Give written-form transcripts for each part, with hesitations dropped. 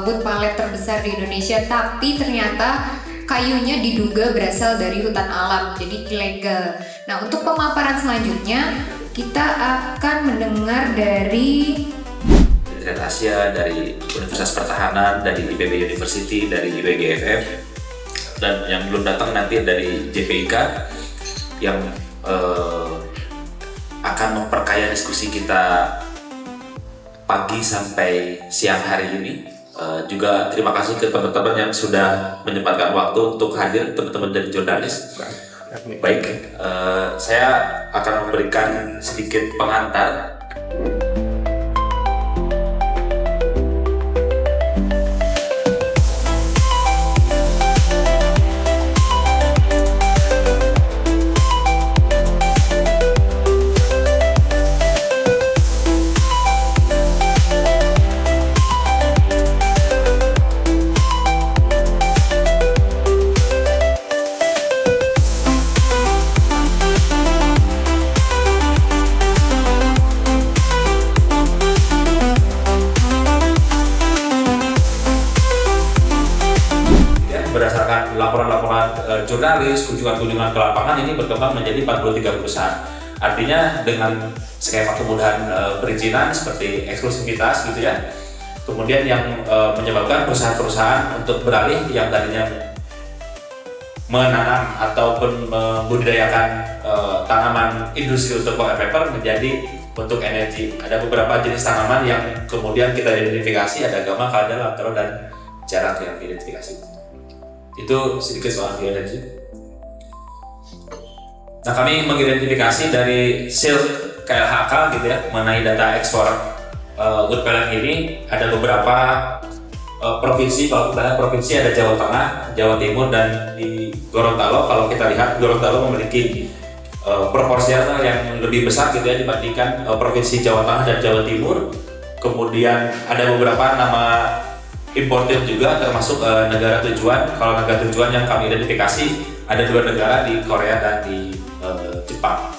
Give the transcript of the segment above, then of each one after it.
wood pallet terbesar di Indonesia, tapi ternyata kayunya diduga berasal dari hutan alam, jadi ilegal. Nah, untuk pemaparan selanjutnya kita akan mendengar dari Trade Asia, dari Universitas Pertahanan, dari IPB University, dari IWGFF, dan yang belum datang nanti dari JPIK yang akan memperkaya diskusi kita pagi sampai siang hari ini. Juga terima kasih ke teman-teman yang sudah menyempatkan waktu untuk hadir, teman-teman dari jurnalis. Baik, saya akan memberikan sedikit pengantar. Berdasarkan laporan-laporan jurnalis, kunjungan-kunjungan ke lapangan ini berkembang menjadi 43 perusahaan. Artinya dengan skema kemudahan perizinan seperti eksklusivitas gitu ya. Kemudian yang menyebabkan perusahaan-perusahaan untuk beralih yang tadinya menanam ataupun membudidayakan tanaman industri untuk paper menjadi untuk energi. Ada beberapa jenis tanaman yang kemudian kita identifikasi, ada gama, kalda, lantero, dan jarak yang diidentifikasi. Itu sedikit soal energi. Nah, kami mengidentifikasi dari Silk KLHK gitu ya mengenai data ekspor wood pellet ini ada beberapa provinsi. Kalau kita lihat provinsi ada Jawa Tengah, Jawa Timur, dan di Gorontalo. Kalau kita lihat Gorontalo memiliki proporsional yang lebih besar gitu ya dibandingkan provinsi Jawa Tengah dan Jawa Timur. Kemudian ada beberapa nama importir juga termasuk negara tujuan. Kalau negara tujuan yang kami identifikasi ada 2 negara di Korea dan di Jepang.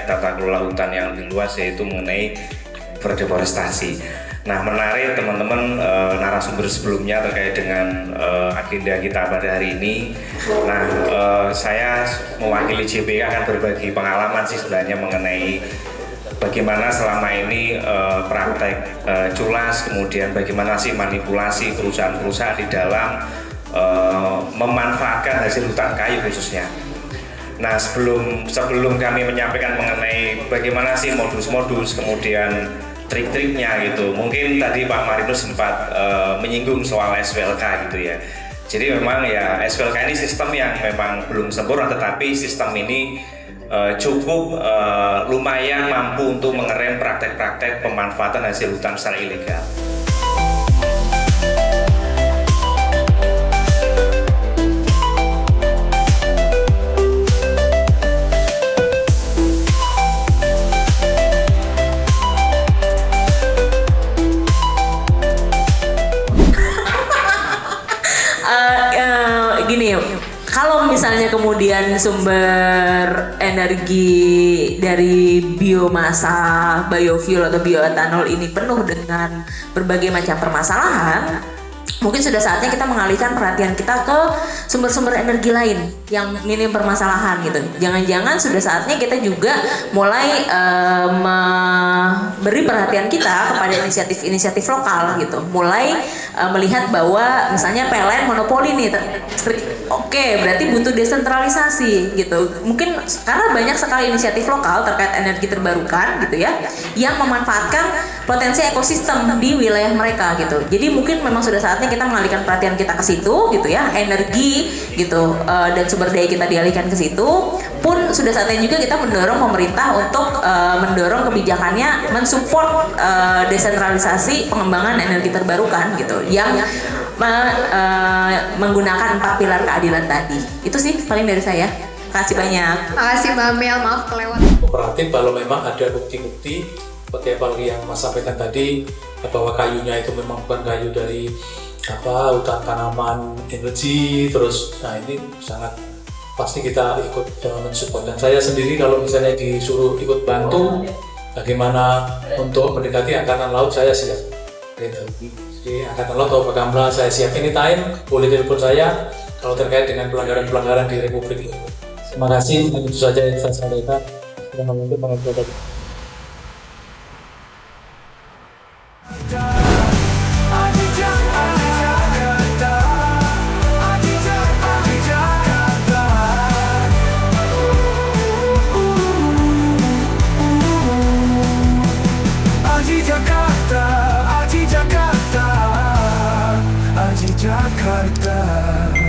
Tata kelola hutan yang lebih luas, yaitu mengenai berdeforestasi. Nah, menarik teman-teman narasumber sebelumnya terkait dengan agenda kita pada hari ini. Nah, saya mewakili JPK akan berbagi pengalaman sih sebenarnya mengenai bagaimana selama ini praktek culas, kemudian bagaimana sih manipulasi perusahaan-perusahaan di dalam memanfaatkan hasil hutan kayu khususnya. Nah, sebelum kami menyampaikan mengenai bagaimana sih modus-modus, kemudian trik-triknya gitu, mungkin tadi Pak Marinus sempat menyinggung soal SWLK gitu ya. Jadi memang ya SWLK ini sistem yang memang belum sempurna, tetapi sistem ini cukup lumayan mampu untuk mengerem praktek-praktek pemanfaatan hasil hutan secara ilegal. Gini, kalau misalnya kemudian sumber energi dari biomasa, biofuel atau bioetanol ini penuh dengan berbagai macam permasalahan, mungkin sudah saatnya kita mengalihkan perhatian kita ke sumber-sumber energi lain yang minim permasalahan gitu. Jangan-jangan sudah saatnya kita juga mulai memberi perhatian kita kepada inisiatif-inisiatif lokal gitu. Mulai melihat bahwa misalnya PLN monopoli nih, oke, berarti butuh desentralisasi gitu. Mungkin karena banyak sekali inisiatif lokal terkait energi terbarukan gitu ya, yang memanfaatkan potensi ekosistem di wilayah mereka gitu. Jadi mungkin memang sudah saatnya kita mengalihkan perhatian kita ke situ gitu ya, energi gitu dan sumber daya kita dialihkan ke situ. Pun sudah saatnya juga kita mendorong pemerintah untuk mendorong kebijakannya mensupport desentralisasi pengembangan energi terbarukan gitu, yang menggunakan 4 pilar keadilan tadi. Itu sih paling dari saya. Kasih banyak. Makasih Mbak Mel, maaf kelewat. Kooperatif kalau memang ada bukti-bukti seperti apalagi yang Mas sampaikan tadi, bahwa kayunya itu memang bukan kayu dari hutan tanaman energi, terus nah ini sangat pasti kita ikut mensupport. Dan saya sendiri kalau misalnya disuruh ikut bantu bagaimana untuk mendekati Angkatan Laut, saya siap gitu. Jadi Angkatan Laut atau Bakamla saya siap anytime, boleh telepon saya kalau terkait dengan pelanggaran-pelanggaran di Republik ini. Terima kasih, itu saja yang saya sampaikan. Mungkin mengenai Jakarta